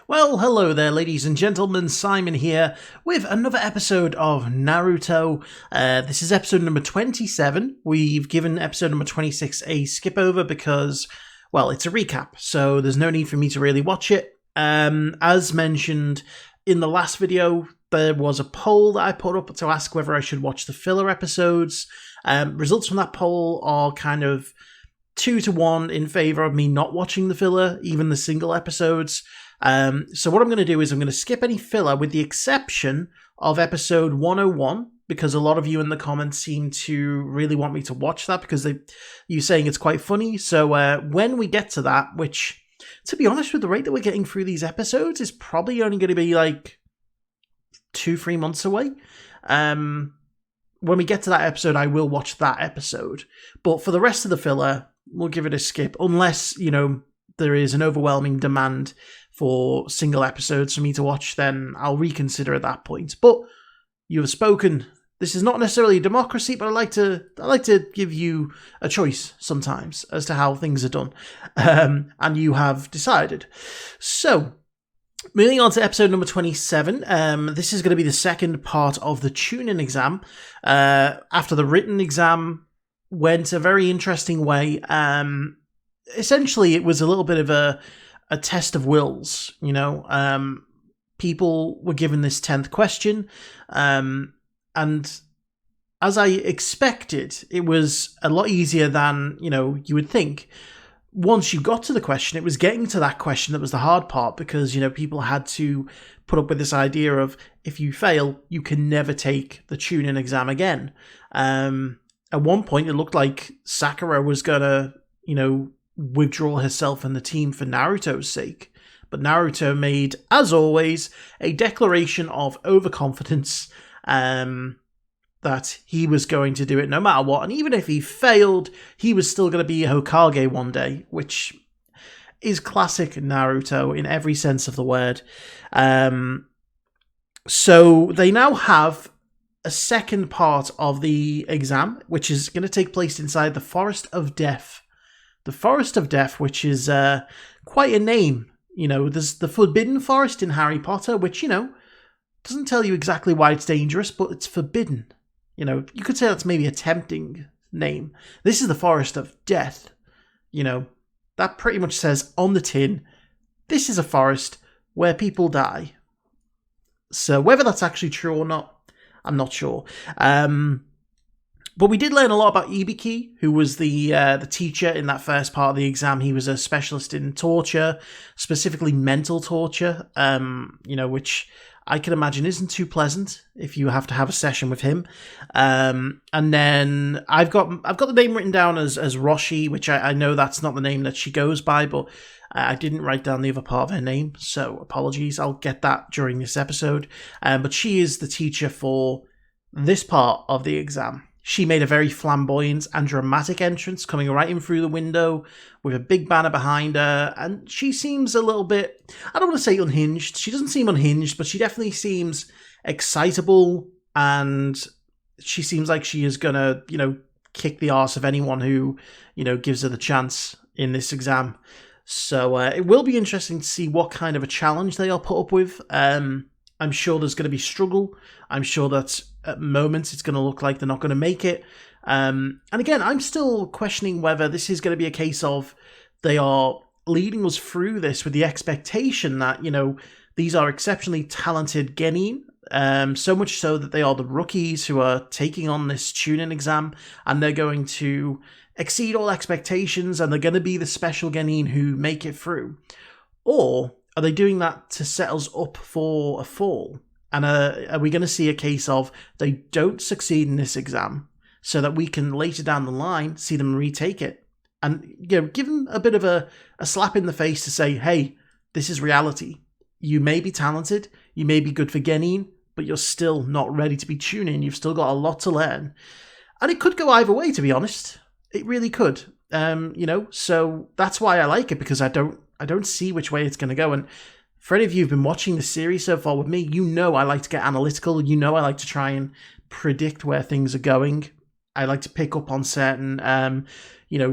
Well, hello there, ladies and gentlemen. Simon here with another episode of Naruto. This is episode number 27. We've given episode number 26 a skip over because, well, it's a recap, so there's no need for me to really watch it. As mentioned in the last video, there was a poll that I put up to ask whether I should watch the filler episodes. Results from that poll are kind of 2-1 in favor of me not watching the filler, even the single episodes. So what I'm going to do is I'm going to skip any filler with the exception of episode 101, because a lot of you in the comments seem to really want me to watch that because you're saying it's quite funny. So when we get to that, which, to be honest, with the rate that we're getting through these episodes, is probably only going to be like 2-3 months away. When we get to that episode, I will watch that episode. But for the rest of the filler, we'll give it a skip, unless, there is an overwhelming demand for single episodes for me to watch, then I'll reconsider at that point. But you have spoken. This is not necessarily a democracy, but I like to give you a choice sometimes as to how things are done, and you have decided. So, moving on to episode number 27. This is going to be the second part of the Chunin exam. After the written exam went a very interesting way. Essentially, it was a little bit of a test of wills, people were given this 10th question, and as I expected, it was a lot easier than, you would think. Once you got to the question, it was getting to that question that was the hard part, because, people had to put up with this idea of, if you fail, you can never take the Chunin exam again. At one point, it looked like Sakura was gonna, withdraw herself and the team for Naruto's sake. But Naruto made, as always, a declaration of overconfidence that he was going to do it no matter what. And even if he failed, he was still going to be a Hokage one day, which is classic Naruto in every sense of the word. So they now have a second part of the exam, which is going to take place inside the Forest of Death. The Forest of Death, which is quite a name. There's the Forbidden Forest in Harry Potter, which, doesn't tell you exactly why it's dangerous, but it's forbidden. You could say that's maybe a tempting name. This is the Forest of Death. That pretty much says on the tin, this is a forest where people die. So whether that's actually true or not, I'm not sure. But we did learn a lot about Ibiki, who was the teacher in that first part of the exam. He was a specialist in torture, specifically mental torture, which I can imagine isn't too pleasant if you have to have a session with him. And then I've got the name written down as Roshi, which I know that's not the name that she goes by, but I didn't write down the other part of her name, so apologies. I'll get that during this episode. But she is the teacher for this part of the exam. She made a very flamboyant and dramatic entrance, coming right in through the window with a big banner behind her, and she seems a little bit, I don't want to say unhinged, she doesn't seem unhinged, but she definitely seems excitable, and she seems like she is gonna, kick the arse of anyone who, gives her the chance in this exam. So it will be interesting to see what kind of a challenge they are put up with. I'm sure there's going to be struggle. I'm sure that at moments it's going to look like they're not going to make it. And again, I'm still questioning whether this is going to be a case of they are leading us through this with the expectation that, these are exceptionally talented genin, so much so that they are the rookies who are taking on this Chunin exam, and they're going to exceed all expectations, and they're going to be the special genin who make it through. Or are they doing that to set us up for a fall? And are we going to see a case of they don't succeed in this exam so that we can later down the line see them retake it? And, give them a bit of a slap in the face to say, hey, this is reality. You may be talented, you may be good for genin, but you're still not ready to be Chunin. You've still got a lot to learn. And it could go either way, to be honest. It really could. So that's why I like it, because I don't see which way it's going to go. And for any of you who've been watching the series so far with me, I like to get analytical. I like to try and predict where things are going. I like to pick up on certain,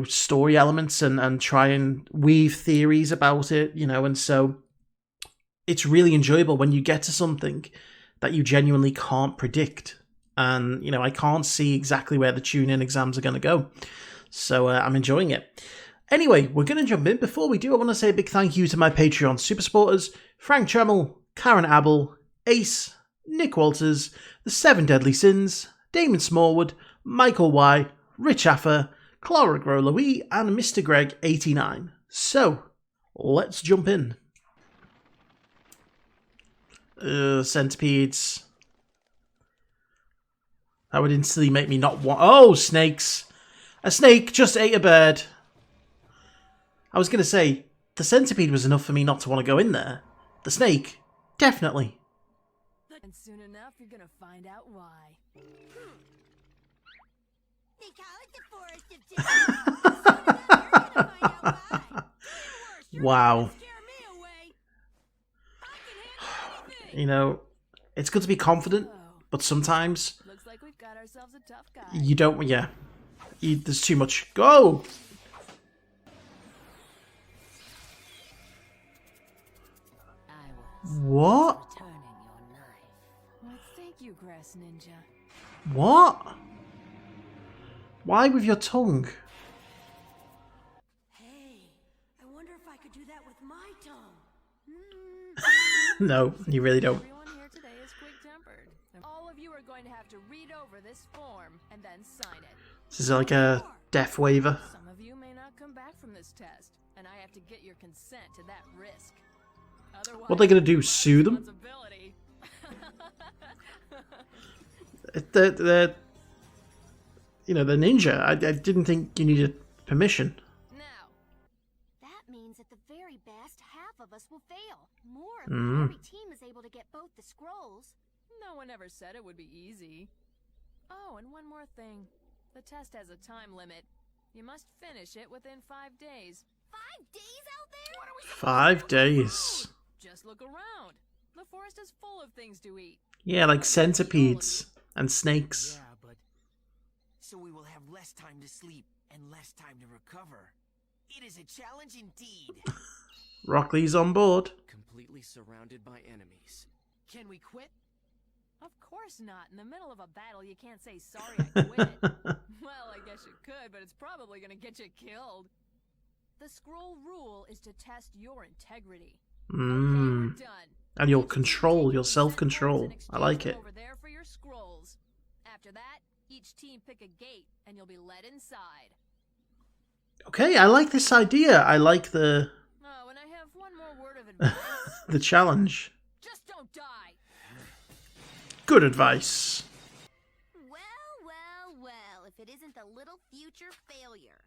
story elements and try and weave theories about it, and so it's really enjoyable when you get to something that you genuinely can't predict. And, I can't see exactly where the Chunin exams are going to go. So I'm enjoying it. Anyway, we're going to jump in. Before we do, I want to say a big thank you to my Patreon super supporters, Frank Tremel, Karen Abel, Ace, Nick Walters, The Seven Deadly Sins, Damon Smallwood, Michael Y, Richafa, Clara Gros-Louis, and Mr. Greg 89. So, let's jump in. Centipedes. That would instantly make me not want... Oh, snakes! A snake just ate a bird. I was going to say, the centipede was enough for me not to want to go in there. The snake, definitely. And soon enough, you're going to find out why. They call it the Forest of Death. Wow. It's good to be confident, but sometimes looks like we've got ourselves a tough guy. You don't, yeah. There's too much. Go! What? Well, thank you, Grass Ninja. What? Why with your tongue? Hey, I wonder if I could do that with my tongue. No, you really don't. Everyone here today is quick-tempered. All of you are going to have to read over this form and then sign it. This is like a death waiver. Some of you may not come back from this test, and I have to get your consent to that risk. Otherwise, What are they going to do? Sue them? They're ninja. I didn't think you needed permission. Now, that means at the very best, half of us will fail. More if every team is able to get both the scrolls. No one ever said it would be easy. Oh, and one more thing. The test has a time limit. You must finish it within 5 days. 5 days out there? What are we 5 days. Just look around. The forest is full of things to eat. Yeah, like centipedes and snakes. Yeah, but so we will have less time to sleep and less time to recover. It is a challenge indeed. Rockley's on board. Completely surrounded by enemies. Can we quit? Of course not. In the middle of a battle, you can't say, sorry, I quit. Well, I guess you could, but it's probably going to get you killed. The scroll rule is to test your integrity. Okay, we're done. And your control, your self-control. I like it. Over there for your scrolls. After that, each team pick a gate, and you'll be led inside. Okay, I like this idea. I like the Oh, and I have one more word of advice. the challenge. Just don't die. Good advice. Well, if it isn't the little future failure.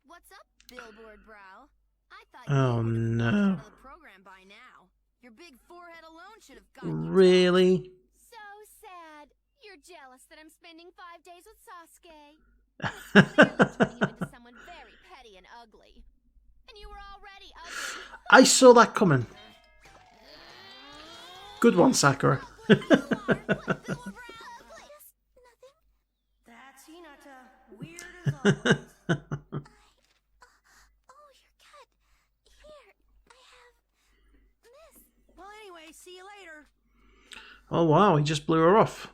What's up, Billboard Brow? I thought Oh, you would have no. finished out of the program by now. Your big forehead alone should have gotten you Really? so sad. You're jealous that I'm spending 5 days with Sasuke. It's clearly turning you into someone very petty and ugly. And you were already ugly. I saw that coming. Good one, Sakura. That's Hinata. Weird as always. Oh, your cut. Here, I have this. Well, anyway, see you later. Oh wow, he just blew her off.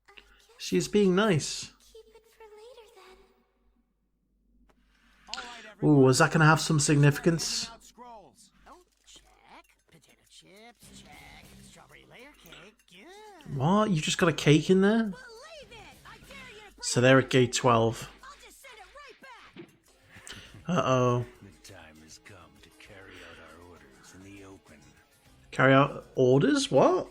I guess She's being nice. keep it for later then. Ooh, is that going to have some significance? Scrolls. Oh, check. Potato chips, check. Strawberry layer cake, good. What? You just got a cake in there? Believe it! I dare you to So they're at gate 12. I'll just send it right back. Uh-oh. The time has come to carry out our orders in the open. Carry out orders? What?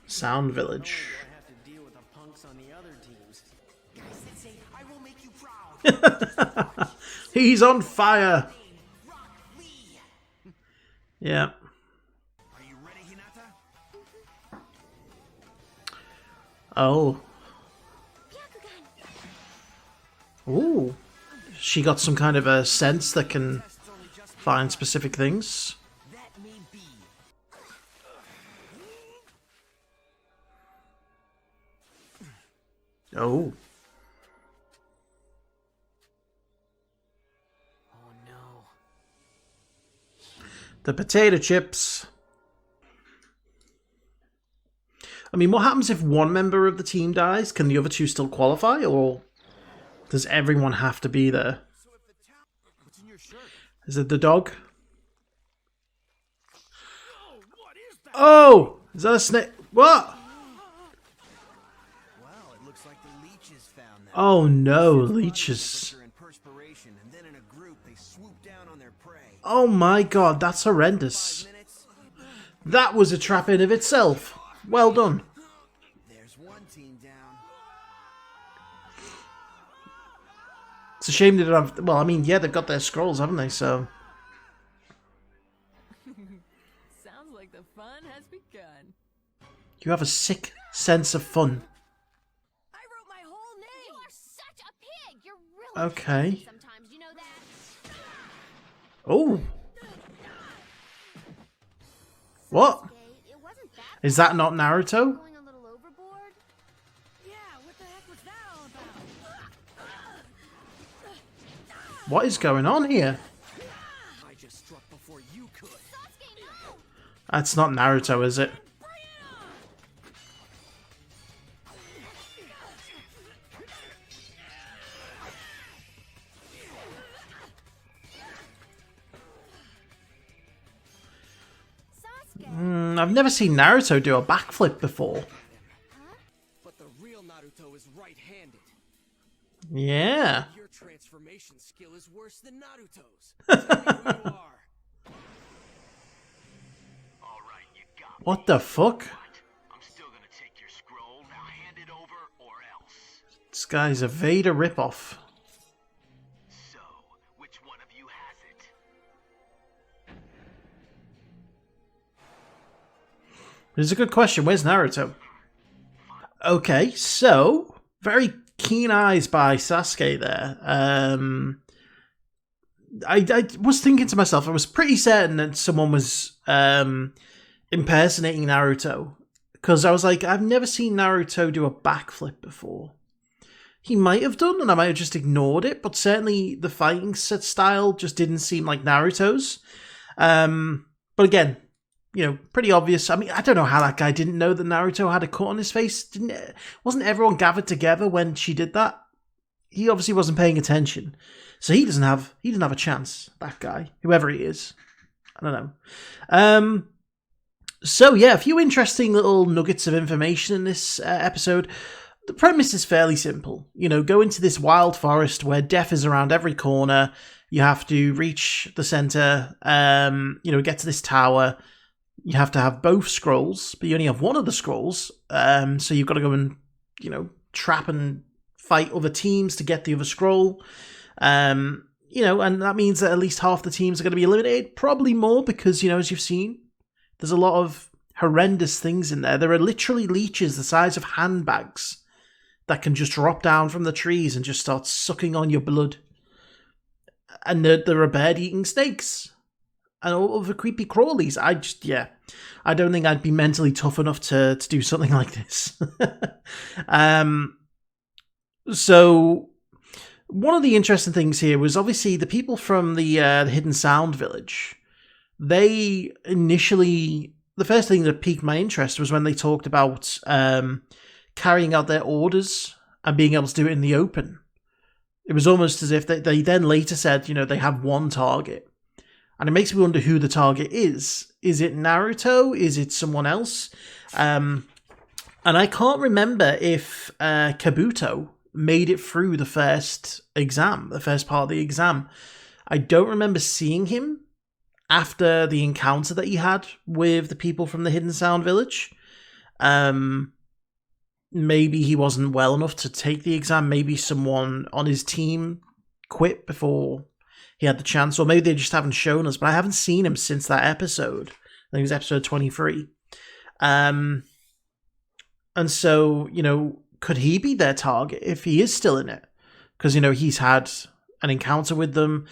Sound Village. I have to deal with the punks on the other teams. Guys, Sensei, I will make you proud. He's on fire! Rock Lee. Yeah. Are you ready, Hinata? Oh. Byakugan. Ooh. She got some kind of a sense that can find specific things. That may be. Oh. Oh no. The potato chips. I mean, what happens if one member of the team dies? Can the other two still qualify, or does everyone have to be there? Is it the dog? Oh! Is that a snake? What? Well, it looks like the leeches found them. Oh no, leeches. And then in a group, they swoop down on their prey. Oh my god, that's horrendous. That was a trap in of itself. Well done. There's one team down. It's a shame they don't have... Well, I mean, yeah, they've got their scrolls, haven't they? So... Sounds like the fun has begun. You have a sick sense of fun. I wrote my whole name. You are such a pig. You're really Okay. crazy sometimes, you know that. Oh. What? It wasn't that Is that not Naruto? going a little overboard. Yeah, what the heck was that all about? What is going on here? I just struck before you could. Sasuke, no! That's not Naruto, is it? Sasuke. I've never seen Naruto do a backflip before. But the real Naruto is right-handed. Yeah. Your transformation skill is worse than Naruto's. Tell me who you are. Alright, you got me. What the fuck? I'm still gonna take your scroll. Now hand it over or else. This guy's a Vader ripoff. So, which one of you has it? It's a good question. Where's Naruto? Okay, so very keen eyes by Sasuke there. I was thinking to myself, I was pretty certain that someone was impersonating Naruto, because I was like, I've never seen Naruto do a backflip before. He might have done, and I might have just ignored it, but certainly the fighting set style just didn't seem like Naruto's. But again, you know, pretty obvious. I mean, I don't know how that guy didn't know that Naruto had a cut on his face. Wasn't everyone gathered together when she did that? He obviously wasn't paying attention. So he didn't have a chance, that guy, whoever he is. I don't know. So yeah, a few interesting little nuggets of information in this episode. The premise is fairly simple. You know, go into this wild forest where death is around every corner. You have to reach the center, get to this tower. You have to have both scrolls, but you only have one of the scrolls. So you've got to go and, trap and fight other teams to get the other scroll. And that means that at least half the teams are going to be eliminated. Probably more because, as you've seen, there's a lot of horrendous things in there. There are literally leeches the size of handbags that can just drop down from the trees and just start sucking on your blood. And there are bird-eating snakes. And all of the creepy crawlies. I don't think I'd be mentally tough enough to do something like this. So one of the interesting things here was obviously the people from the Hidden Sound Village. They initially, the first thing that piqued my interest was when they talked about carrying out their orders and being able to do it in the open. It was almost as if they then later said, they have one target. And it makes me wonder who the target is. Is it Naruto? Is it someone else? And I can't remember if Kabuto made it through the first exam, the first part of the exam. I don't remember seeing him after the encounter that he had with the people from the Hidden Sound Village. Maybe he wasn't well enough to take the exam. Maybe someone on his team quit before he had the chance, or maybe they just haven't shown us, but I haven't seen him since that episode. I think it was episode 23. And so, could he be their target if he is still in it? Because, he's had an encounter with them.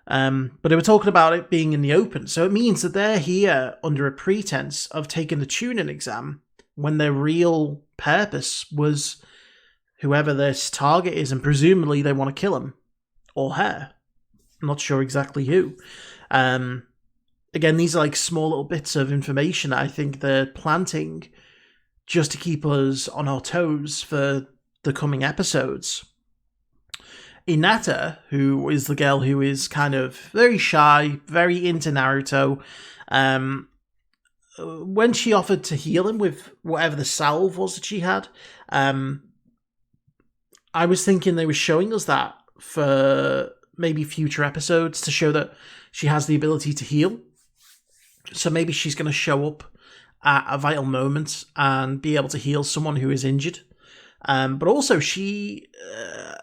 But they were talking about it being in the open. So it means that they're here under a pretense of taking the Chunin exam when their real purpose was whoever this target is, and presumably they want to kill him or her. I'm not sure exactly who. again, these are like small little bits of information that I think they're planting just to keep us on our toes for the coming episodes. Hinata, who is the girl who is kind of very shy, very into Naruto, when she offered to heal him with whatever the salve was that she had, I was thinking they were showing us that for maybe future episodes to show that she has the ability to heal. So maybe she's going to show up at a vital moment and be able to heal someone who is injured. But also she,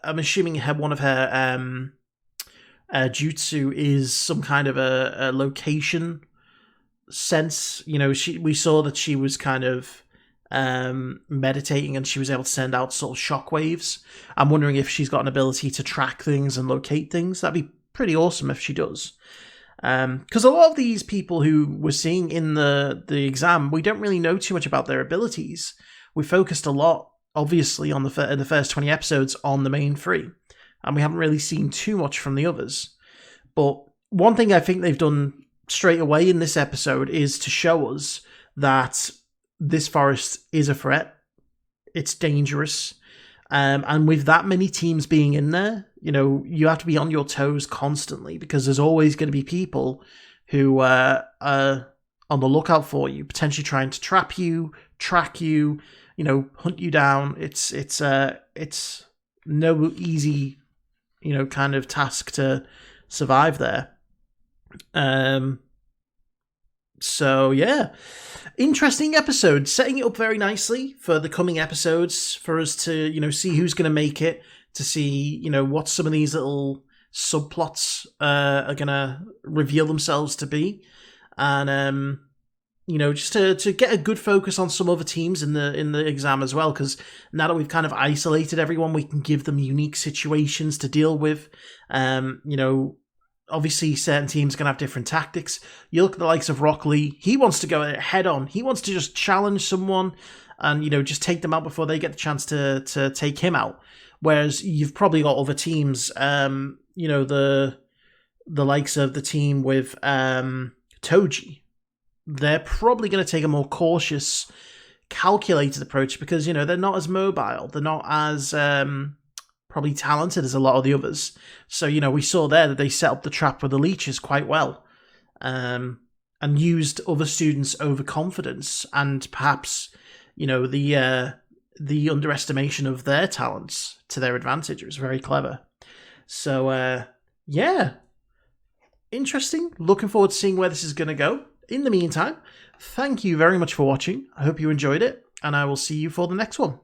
I'm assuming one of her jutsu is some kind of a location sense. You know, we saw that she was kind of meditating and she was able to send out sort of shockwaves. I'm wondering if she's got an ability to track things and locate things. That'd be pretty awesome if she does. Because a lot of these people who we're seeing in the exam, we don't really know too much about their abilities. We focused a lot, obviously, on in the first 20 episodes on the main three, and we haven't really seen too much from the others. But one thing I think they've done straight away in this episode is to show us that this forest is a threat. It's dangerous. And with that many teams being in there, you know, you have to be on your toes constantly because there's always going to be people who are on the lookout for you, potentially trying to trap you, track you, you know, hunt you down. It's no easy, you know, kind of task to survive there. So yeah, interesting episode, setting it up very nicely for the coming episodes for us to, you know, see who's going to make it, to see, you know, what some of these little subplots are going to reveal themselves to be, and you know, just to get a good focus on some other teams in the exam as well, because now that we've kind of isolated everyone, we can give them unique situations to deal with. You know, obviously certain teams are going to have different tactics. You look at the likes of Rock-Lee, he wants to go head on. He wants to just challenge someone and, you know, just take them out before they get the chance to take him out. Whereas you've probably got other teams, you know, the likes of the team with Toji. They're probably going to take a more cautious, calculated approach because, you know, they're not as mobile. They're not as probably talented as a lot of the others. So, you know, we saw there that they set up the trap with the leeches quite well, and used other students' overconfidence and perhaps, you know, the underestimation of their talents to their advantage. It was very clever. So, yeah, interesting. Looking forward to seeing where this is going to go. In the meantime, thank you very much for watching. I hope you enjoyed it, and I will see you for the next one.